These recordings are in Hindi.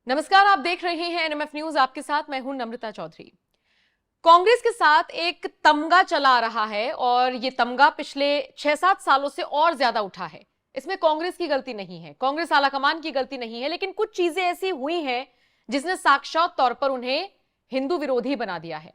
नमस्कार, आप देख रहे हैं एनएमएफ न्यूज। आपके साथ मैं हूं नम्रता चौधरी। कांग्रेस के साथ एक तमगा चला आ रहा है और ये तमगा पिछले 6-7 सालों से और ज्यादा उठा है। इसमें कांग्रेस की गलती नहीं है, कांग्रेस आलाकमान की गलती नहीं है, लेकिन कुछ चीजें ऐसी हुई हैं जिसने साक्षात तौर पर उन्हें हिंदू विरोधी बना दिया है।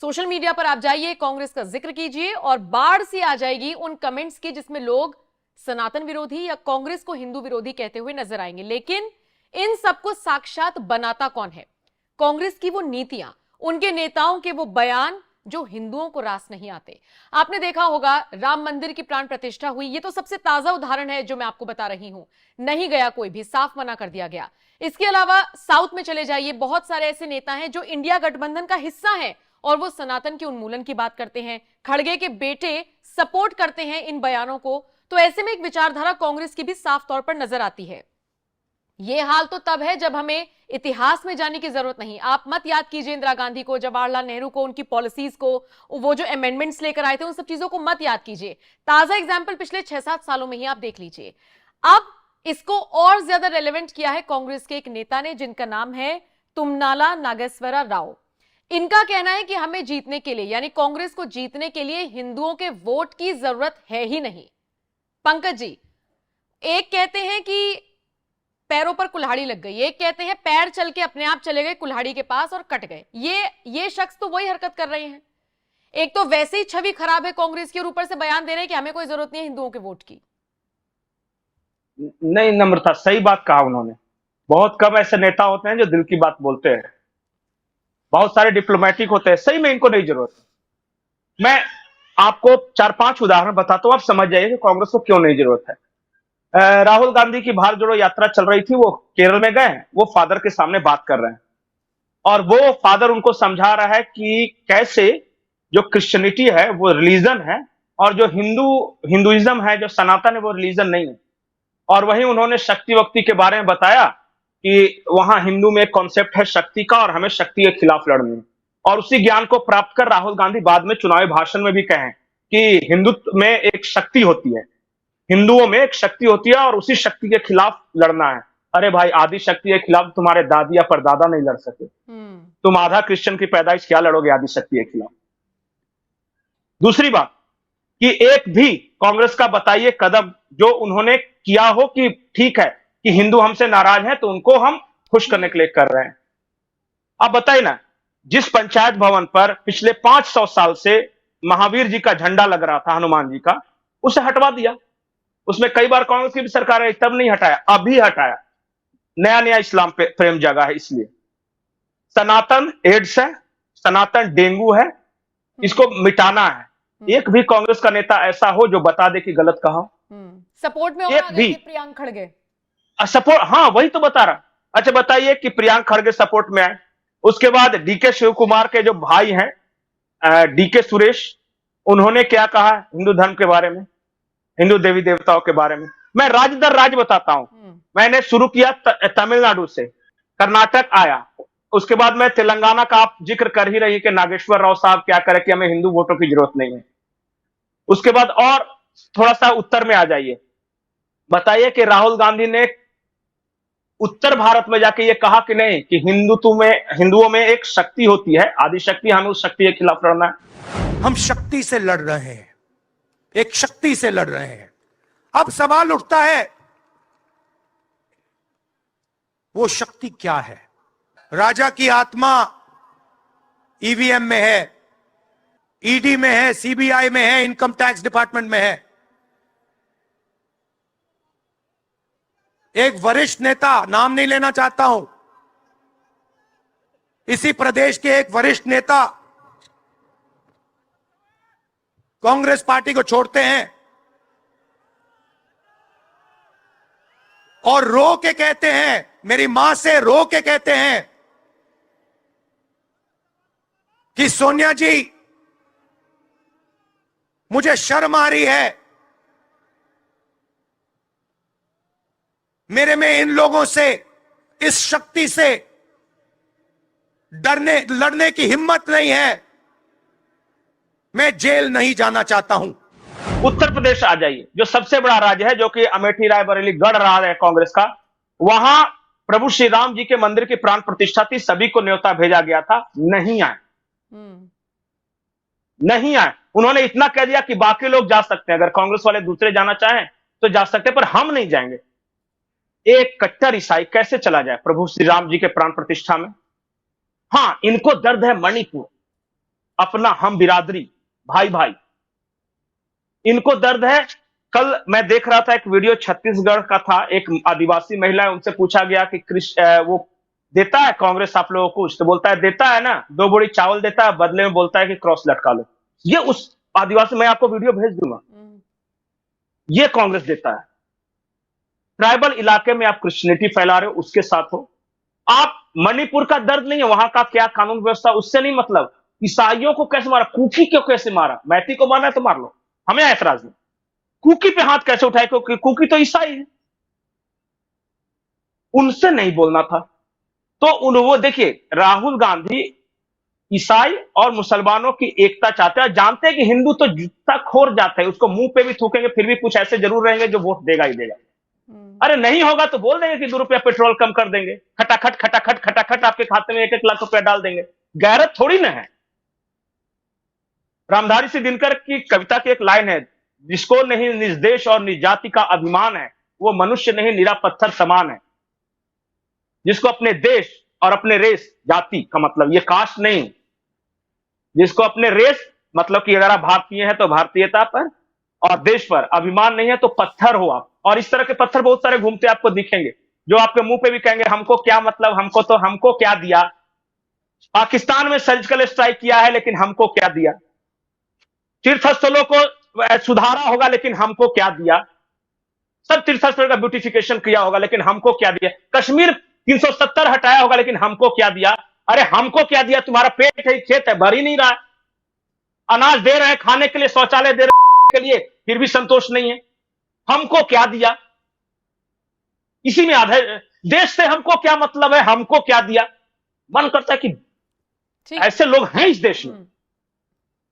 सोशल मीडिया पर आप जाइए, कांग्रेस का जिक्र कीजिए और बाढ़ सी आ जाएगी उन कमेंट्स की जिसमें लोग सनातन विरोधी या कांग्रेस को हिंदू विरोधी कहते हुए नजर आएंगे। लेकिन इन सबको साक्षात बनाता कौन है? कांग्रेस की वो नीतियां, उनके नेताओं के वो बयान जो हिंदुओं को रास नहीं आते। आपने देखा होगा राम मंदिर की प्राण प्रतिष्ठा हुई, ये तो सबसे ताजा उदाहरण है जो मैं आपको बता रही हूं। नहीं गया कोई भी, साफ मना कर दिया गया। इसके अलावा साउथ में चले जाइए, बहुत सारे ऐसे नेता हैं जो इंडिया गठबंधन का हिस्सा हैं और वो सनातन के उन्मूलन की बात करते हैं। खड़गे के बेटे सपोर्ट करते हैं इन बयानों को। तो ऐसे में एक विचारधारा कांग्रेस की भी साफ तौर पर नजर आती है। ये हाल तो तब है जब हमें इतिहास में जाने की जरूरत नहीं। आप मत याद कीजिए इंदिरा गांधी को, जवाहरलाल नेहरू को, उनकी पॉलिसीज को, वो जो अमेंडमेंट्स लेकर आए थे, उन सब चीजों को मत याद कीजिए। ताजा एग्जाम्पल पिछले 6-7 सालों में ही आप देख लीजिए। अब इसको और ज्यादा रेलेवेंट किया है कांग्रेस के एक नेता ने, जिनका नाम है तुमनाला नागेश्वरा राव। इनका कहना है कि हमें जीतने के लिए, यानी कांग्रेस को जीतने के लिए हिंदुओं के वोट की जरूरत है ही नहीं। पंकज जी, एक कहते हैं कि पैरों पर कुल्हाड़ी लग गई, एक कहते हैं पैर चल के अपने आप चले गए कुल्हाड़ी के पास और कट गए। ये शख्स तो वही हरकत कर रहे हैं। एक तो वैसे ही छवि खराब है कांग्रेस की और ऊपर से बयान दे रहे हैं कि हमें कोई जरूरत नहीं है हिंदुओं के वोट की। नहीं नम्रता, सही बात कहा उन्होंने। बहुत कम ऐसे नेता होते हैं जो दिल की बात बोलते हैं। बहुत सारे डिप्लोमेटिक होते हैं, सही में इनको नहीं जरूरत है। मैं आपको 4-5 उदाहरण बताता हूं, आप समझ जाइए कि कांग्रेस को क्यों नहीं जरूरत है। राहुल गांधी की भारत जोड़ो यात्रा चल रही थी, वो केरल में गए, वो फादर के सामने बात कर रहे हैं और वो फादर उनको समझा रहा है कि कैसे जो क्रिश्चियनिटी है वो रिलीजन है और जो हिंदुइज्म है, जो सनातन है, वो रिलीजन नहीं है। और वहीं उन्होंने शक्ति वक्ति के बारे में बताया कि वहां हिंदू में एक कॉन्सेप्ट है शक्ति का और हमें शक्ति के खिलाफ लड़नी है। और उसी ज्ञान को प्राप्त कर राहुल गांधी बाद में चुनावी भाषण में भी कहें कि हिंदुत्व में एक शक्ति होती है, हिंदुओं में एक शक्ति होती है और उसी शक्ति के खिलाफ लड़ना है। अरे भाई, आदि शक्ति के खिलाफ तुम्हारे दादी या परदादा नहीं लड़ सके, तुम आधा क्रिश्चियन की पैदाइश क्या लड़ोगे आदि शक्ति के खिलाफ। दूसरी बात कि एक भी कांग्रेस का बताइए कदम जो उन्होंने किया हो कि ठीक है कि हिंदू हमसे नाराज हैं तो उनको हम खुश करने के लिए कर रहे हैं। अब बताइए ना, जिस पंचायत भवन पर पिछले 500 साल से महावीर जी का झंडा लग रहा था, हनुमान जी का, उसे हटवा दिया। उसमें कई बार कांग्रेस की भी सरकार है, तब नहीं हटाया, अभी हटाया। नया नया इस्लाम पे प्रेम जगा है। इसलिए सनातन एड्स है, सनातन डेंगू है, इसको मिटाना है। एक भी कांग्रेस का नेता ऐसा हो जो बता दे कि गलत कहा। सपोर्ट में एक भी प्रियंक खड़गे सपोर्ट, हाँ वही तो बता रहा। अच्छा बताइए कि प्रियंक खड़गे सपोर्ट में आए। उसके बाद डीके शिव कुमार के जो भाई हैं डीके सुरेश, उन्होंने क्या कहा हिंदू धर्म के बारे में, हिंदू देवी देवताओं के बारे में। मैं राज्य दर राज्य बताता हूं। मैंने शुरू किया तमिलनाडु से, कर्नाटक आया, उसके बाद मैं तेलंगाना का, आप जिक्र कर ही रही कि नागेश्वर राव साहब क्या करे कि हमें हिंदू वोटों की जरूरत नहीं है। उसके बाद और थोड़ा सा उत्तर में आ जाइए, बताइए कि राहुल गांधी ने उत्तर भारत में जाके ये कहा कि नहीं कि हिंदुओं में एक शक्ति होती है, आदि शक्ति, हमें उस शक्ति के खिलाफ लड़ना है। हम शक्ति से लड़ रहे हैं, एक शक्ति से लड़ रहे हैं। अब सवाल उठता है वो शक्ति क्या है? राजा की आत्मा ईवीएम में है, ईडी में है, सीबीआई में है, इनकम टैक्स डिपार्टमेंट में है। एक वरिष्ठ नेता, नाम नहीं लेना चाहता हूं, इसी प्रदेश के एक वरिष्ठ नेता कांग्रेस पार्टी को छोड़ते हैं और रो के कहते हैं, मेरी मां से रो के कहते हैं कि सोनिया जी मुझे शर्म आ रही है, मेरे में इन लोगों से, इस शक्ति से लड़ने की हिम्मत नहीं है, मैं जेल नहीं जाना चाहता हूं। उत्तर प्रदेश आ जाइए, जो सबसे बड़ा राज्य है, जो कि अमेठी रायबरेली गढ़ रहा है कांग्रेस का। वहां प्रभु श्री राम जी के मंदिर की प्राण प्रतिष्ठा थी, सभी को न्योता भेजा गया था, नहीं आए। नहीं आए। उन्होंने इतना कह दिया कि बाकी लोग जा सकते हैं, अगर कांग्रेस वाले दूसरे जाना चाहें तो जा सकते हैं, पर हम नहीं जाएंगे। एक कट्टर ईसाई कैसे चला जाए प्रभु श्री राम जी के प्राण प्रतिष्ठा में? हां, इनको दर्द है मणिपुर, अपना हम बिरादरी, भाई भाई, इनको दर्द है। कल मैं देख रहा था एक वीडियो, छत्तीसगढ़ का था, एक आदिवासी महिला है, उनसे पूछा गया कि वो देता है कांग्रेस आप लोगों को कुछ? तो बोलता है देता है ना, 2 बोरी चावल देता है, बदले में बोलता है कि क्रॉस लटका लो। ये उस आदिवासी, मैं आपको वीडियो भेज दूंगा, ये कांग्रेस देता है। ट्राइबल इलाके में आप क्रिश्चियनिटी फैला रहे हो, उसके साथ हो आप। मणिपुर का दर्द नहीं है, वहां का क्या कानून व्यवस्था, उससे नहीं मतलब। ईसाइयों को कैसे मारा, कुकी को कैसे मारा, मैती को मारना है तो मार लो, हमें ऐतराज नहीं। कुकी पे हाथ कैसे उठाए, क्योंकि कुकी तो ईसाई है, उनसे नहीं बोलना था। तो वो देखिए, राहुल गांधी ईसाई और मुसलमानों की एकता चाहते हैं, जानते हैं कि हिंदू तो जूता खोर जाता है, उसको मुंह पे भी थूकेंगे फिर भी कुछ ऐसे जरूर रहेंगे जो वोट देगा ही देगा। अरे नहीं होगा तो बोल देंगे कि 2 रुपया पेट्रोल कम कर देंगे, खटाखट खटाखट खटाखट आपके खाते में 1-1 लाख रुपया डाल देंगे। गैरत थोड़ी ना है। रामधारी सिंह दिनकर की कविता की एक लाइन है, जिसको नहीं निज देश और निज जाति का अभिमान है, वो मनुष्य नहीं निरा पत्थर समान है। जिसको अपने देश और अपने रेस, जाति का मतलब ये कास्ट नहीं, जिसको अपने रेस मतलब कि अगर आप भारतीय हैं तो भारतीयता पर और देश पर अभिमान नहीं है तो पत्थर हो आप। और इस तरह के पत्थर बहुत सारे घूमते आपको दिखेंगे, जो आपके मुंह पे भी कहेंगे हमको क्या मतलब, हमको क्या दिया। पाकिस्तान में सर्जिकल स्ट्राइक किया है लेकिन हमको क्या दिया, तीर्थस्थलों को सुधारा होगा लेकिन हमको क्या दिया, सब तीर्थस्थलों का ब्यूटिफिकेशन किया होगा लेकिन हमको क्या दिया, कश्मीर 370 हटाया होगा लेकिन हमको क्या दिया। अरे हमको क्या दिया, तुम्हारा पेट है, खेत है, भर ही नहीं रहा है, अनाज दे रहे हैं खाने के लिए, शौचालय दे रहे हैं के लिए, फिर भी संतोष नहीं है। हमको क्या दिया, इसी में आधा देश से हमको क्या मतलब है, हमको क्या दिया। मन करता है कि ऐसे लोग हैं इस देश में।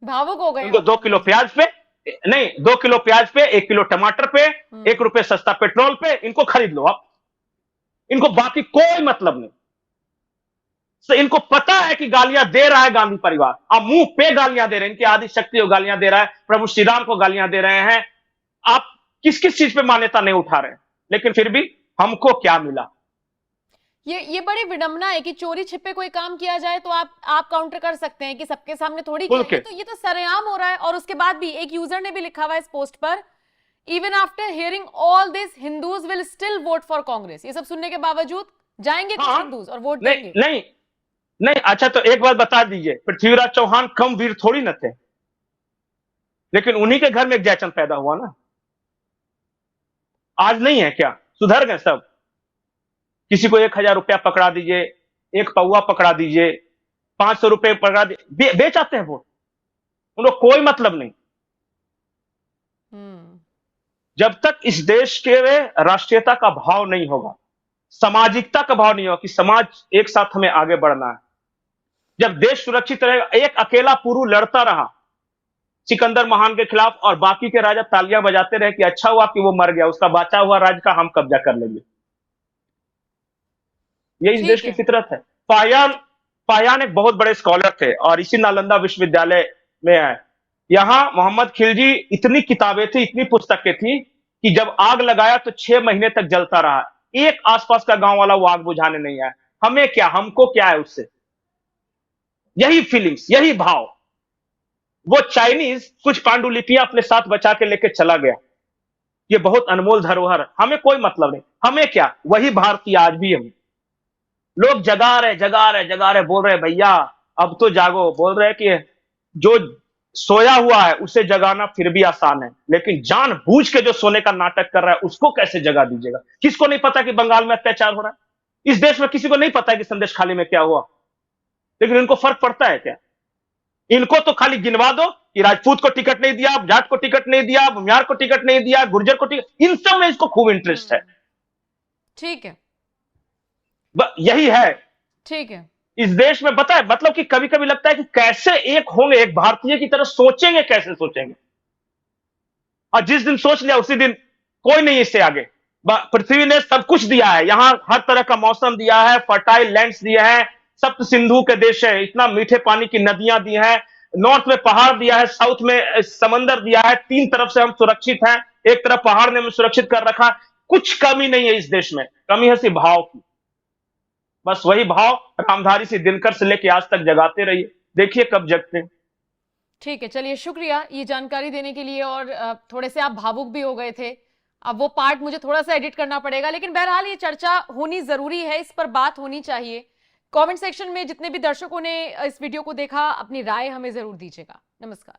भावुक हो गए। 2 किलो प्याज पे नहीं, 2 किलो प्याज पे, 1 किलो टमाटर पे, 1 रुपए सस्ता पेट्रोल पे, इनको खरीद लो आप। इनको बाकी कोई मतलब नहीं। तो इनको पता है कि गालियां दे रहा है गांधी परिवार, आप मुंह पे गालियां दे रहे हैं, इनकी आदि शक्ति को गालियां दे रहा है, प्रभु श्री राम को गालियां दे रहे हैं। आप किस किस चीज पे मान्यता नहीं उठा रहे हैं, लेकिन फिर भी हमको क्या मिला। ये बड़ी विडंबना है कि चोरी छिपे कोई काम किया जाए तो आप काउंटर कर सकते हैं कि सबके सामने थोड़ी किया, तो ये तो सरेआम हो रहा है। और उसके बाद भी एक यूजर ने भी लिखा हुआ है इस पोस्ट पर, even after hearing all this Hindus will still vote for Congress. ये सब सुनने के बावजूद जाएंगे कुछ हिंदूज और वोट देंगे। नहीं, अच्छा तो एक बात बता दीजिए, पृथ्वीराज चौहान कम वीर थोड़ी न थे, लेकिन उन्हीं के घर में एक जयचंद पैदा हुआ ना। आज नहीं है क्या, सुधर गए सब। किसी को 1000 रुपया पकड़ा दीजिए, 1 पौवा पकड़ा दीजिए, 500 रुपए पकड़ा दीजिए, बेच आते हैं वोट, उनको कोई मतलब नहीं। जब तक इस देश के राष्ट्रीयता का भाव नहीं होगा, सामाजिकता का भाव नहीं होगा कि समाज एक साथ हमें आगे बढ़ना है, जब देश सुरक्षित रहेगा। एक अकेला पुरु लड़ता रहा सिकंदर महान के खिलाफ और बाकी के राजा तालियां बजाते रहे कि अच्छा हुआ कि वो मर गया, उसका बचा हुआ राज का हम कब्जा कर लेंगे। ये इस देश की फितरत है। पायान एक बहुत बड़े स्कॉलर थे और इसी नालंदा विश्वविद्यालय में है। यहां मोहम्मद खिलजी, इतनी किताबें थी, इतनी पुस्तकें थी कि जब आग लगाया तो 6 महीने तक जलता रहा, एक आसपास का गांव वाला वो आग बुझाने नहीं आया। हमें क्या, हमको क्या है उससे। यही फीलिंग्स, यही भाव। वो चाइनीज कुछ पांडुलिपियां अपने साथ बचा के लेके चला गया, ये बहुत अनमोल धरोहर, हमें कोई मतलब नहीं। हमें क्या, वही भारतीय आज भी हम। लोग जगा रहे बोल रहे भैया अब तो जागो, बोल रहे कि जो सोया हुआ है उसे जगाना फिर भी आसान है, लेकिन जानबूझ के जो सोने का नाटक कर रहा है उसको कैसे जगा दीजिएगा। किसको नहीं पता कि बंगाल में अत्याचार हो रहा है, इस देश में किसी को नहीं पता है कि संदेश खाली में क्या हुआ, लेकिन इनको फर्क पड़ता है क्या। इनको तो खाली गिनवा दो कि राजपूत को टिकट नहीं दिया, जाट को टिकट नहीं दिया, भूमियार को टिकट नहीं दिया, गुर्जर को टिकट, इन सब में इसको खूब इंटरेस्ट है। ठीक है, यही है। ठीक है। इस देश में पता है, मतलब कि कभी कभी लगता है कि कैसे एक होंगे, एक भारतीय की तरह सोचेंगे, कैसे सोचेंगे। और जिस दिन सोच लिया उसी दिन कोई नहीं इससे आगे। पृथ्वी ने सब कुछ दिया है, यहाँ हर तरह का मौसम दिया है, फर्टाइल लैंड्स दिए हैं, सप्त सिंधु के देश है, इतना मीठे पानी की नदियां दी हैं, नॉर्थ में पहाड़ दिया है, साउथ में समंदर दिया है, तीन तरफ से हम सुरक्षित हैं, एक तरफ पहाड़ ने हमें सुरक्षित कर रखा। कुछ कमी नहीं है इस देश में, कमी है सिर्फ भाव की। बस वही भाव रामधारी सिंह दिनकर से लेके आज तक जगाते रहिए, देखिए कब जगते हैं। ठीक है, चलिए शुक्रिया ये जानकारी देने के लिए। और थोड़े से आप भावुक भी हो गए थे, अब वो पार्ट मुझे थोड़ा सा एडिट करना पड़ेगा, लेकिन बहरहाल ये चर्चा होनी जरूरी है, इस पर बात होनी चाहिए। कमेंट सेक्शन में जितने भी दर्शकों ने इस वीडियो को देखा, अपनी राय हमें जरूर दीजिएगा। नमस्कार।